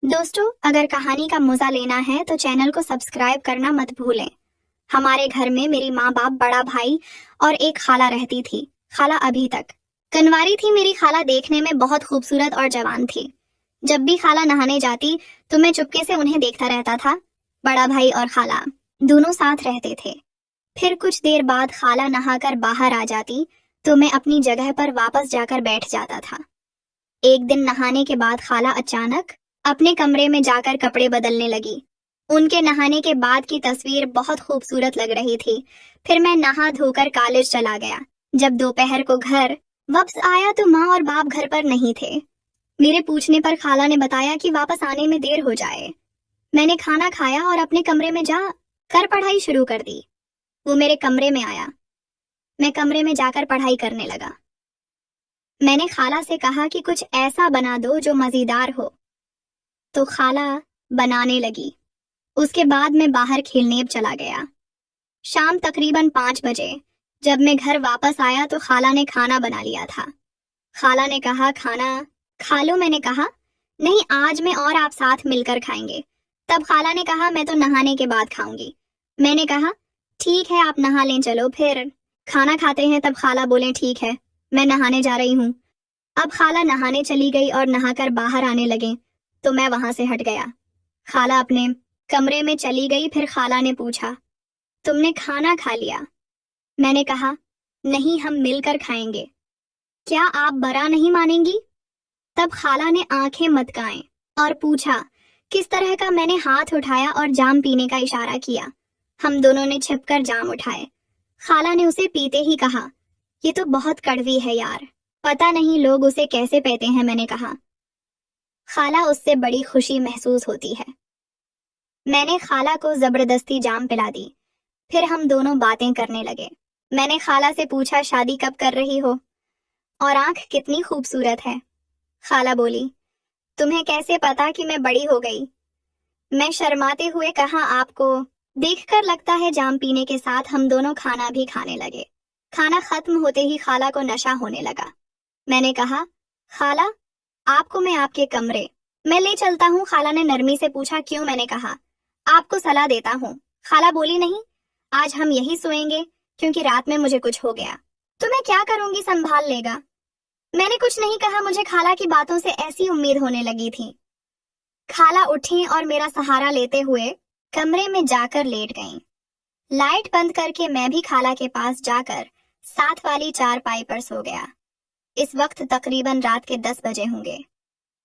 दोस्तों, अगर कहानी का मजा लेना है तो चैनल को सब्सक्राइब करना मत भूलें। हमारे घर में मेरी माँ बाप, बड़ा भाई और एक खाला रहती थी। खाला अभी तक कनवारी थी। मेरी खाला देखने में बहुत खूबसूरत और जवान थी। जब भी खाला नहाने जाती तो मैं चुपके से उन्हें देखता रहता था। बड़ा भाई और खाला दोनों साथ रहते थे। फिर कुछ देर बाद खाला नहाकर बाहर आ जाती तो मैं अपनी जगह पर वापस जाकर बैठ जाता था। एक दिन नहाने के बाद खाला अचानक अपने कमरे में जाकर कपड़े बदलने लगी। उनके नहाने के बाद की तस्वीर बहुत खूबसूरत लग रही थी। फिर मैं नहा धोकर कॉलेज चला गया। जब दोपहर को घर वापस आया तो माँ और बाप घर पर नहीं थे। मेरे पूछने पर खाला ने बताया कि वापस आने में देर हो जाए। मैंने खाना खाया और अपने कमरे में जा कर पढ़ाई शुरू कर दी। वो मेरे कमरे में आया। मैं कमरे में जाकर पढ़ाई करने लगा। मैंने खाला से कहा कि कुछ ऐसा बना दो जो मजेदार हो, तो खाला बनाने लगी। उसके बाद मैं बाहर खेलने चला गया। शाम तकरीबन 5 बजे जब मैं घर वापस आया तो खाला ने खाना बना लिया था। खाला ने कहा, खाना खा लो। मैंने कहा, नहीं, आज मैं और आप साथ मिलकर खाएंगे। तब खाला ने कहा, मैं तो नहाने के बाद खाऊंगी। मैंने कहा, ठीक है, आप नहा लें, चलो फिर खाना खाते हैं। तब खाला बोले, ठीक है, मैं नहाने जा रही हूँ। अब खाला नहाने चली गई और नहाकर बाहर आने लगे तो मैं वहां से हट गया। खाला अपने कमरे में चली गई। फिर खाला ने पूछा, तुमने खाना खा लिया? मैंने कहा, नहीं, हम मिलकर खाएंगे। क्या आप बुरा नहीं मानेंगी? तब खाला ने आंखें मटकाएं और पूछा, किस तरह का? मैंने हाथ उठाया और जाम पीने का इशारा किया। हम दोनों ने छिपकर जाम उठाए। खाला ने उसे पीते ही कहा, ये तो बहुत कड़वी है यार, पता नहीं लोग उसे कैसे पीते हैं। मैंने कहा, खाला, उससे बड़ी खुशी महसूस होती है। मैंने खाला को जबरदस्ती जाम पिला दी। फिर हम दोनों बातें करने लगे। मैंने खाला से पूछा, शादी कब कर रही हो और आंख कितनी खूबसूरत है? खाला बोली, तुम्हें कैसे पता कि मैं बड़ी हो गई? मैं शर्माते हुए कहा, आपको देखकर लगता है। जाम पीने के साथ हम दोनों खाना भी खाने लगे। खाना खत्म होते ही खाला को नशा होने लगा। मैंने कहा, खाला, आपको मैं आपके कमरे में ले चलता हूँ। खाला ने नरमी से पूछा, क्यों? मैंने कहा, आपको सलाह देता हूँ। खाला बोली, नहीं, आज हम यही सोएंगे क्योंकि रात में मुझे कुछ हो गया तो मैं क्या करूंगी, संभाल लेगा। मैंने कुछ नहीं कहा। मुझे खाला की बातों से ऐसी उम्मीद होने लगी थी। खाला उठी और मेरा सहारा लेते हुए कमरे में जाकर लेट गईं। लाइट बंद करके मैं भी खाला के पास जाकर साथ वाली चारपाई पर सो गया। इस वक्त तकरीबन रात के 10 बजे होंगे।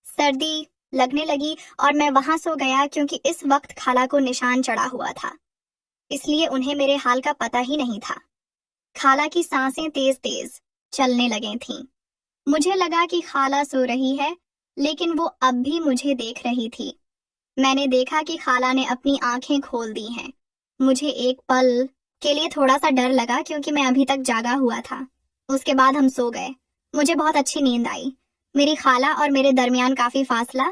सर्दी लगने लगी और मैं वहां सो गया क्योंकि इस वक्त खाला को निशान चढ़ा हुआ था, इसलिए उन्हें मेरे हाल का पता ही नहीं था। खाला की सांसें तेज तेज चलने लगी थीं। मुझे लगा कि खाला सो रही है, लेकिन वो अब भी मुझे देख रही थी। मैंने देखा कि खाला ने अपनी आंखें खोल दी हैं। मुझे एक पल के लिए थोड़ा सा डर लगा क्योंकि मैं अभी तक जागा हुआ था। उसके बाद हम सो गए। मुझे बहुत अच्छी नींद आई। मेरी खाला और मेरे दरमियान काफी फासला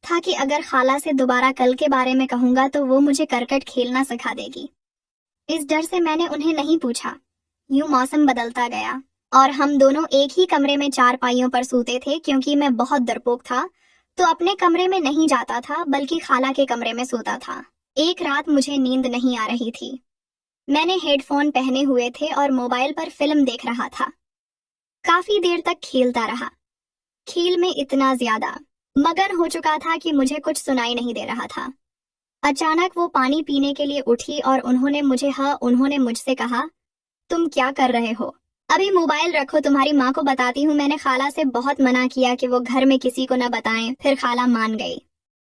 था कि अगर खाला से दोबारा कल के बारे में कहूंगा तो वो मुझे करकट खेलना सिखा देगी। इस डर से मैंने उन्हें नहीं पूछा। यूं मौसम बदलता गया और हम दोनों एक ही कमरे में चारपाइयों पर सोते थे। क्योंकि मैं बहुत डरपोक था तो अपने कमरे में नहीं जाता था, बल्कि खाला के कमरे में सोता था। एक रात मुझे नींद नहीं आ रही थी। मैंने हेडफोन पहने हुए थे और मोबाइल पर फिल्म देख रहा था। काफी देर तक खेलता रहा। खेल में इतना ज्यादा मगन हो चुका था कि मुझे कुछ सुनाई नहीं दे रहा था। अचानक वो पानी पीने के लिए उठी और उन्होंने मुझसे कहा, तुम क्या कर रहे हो? अभी मोबाइल रखो, तुम्हारी माँ को बताती हूँ। मैंने खाला से बहुत मना किया कि वो घर में किसी को न बताएं। फिर खाला मान गई।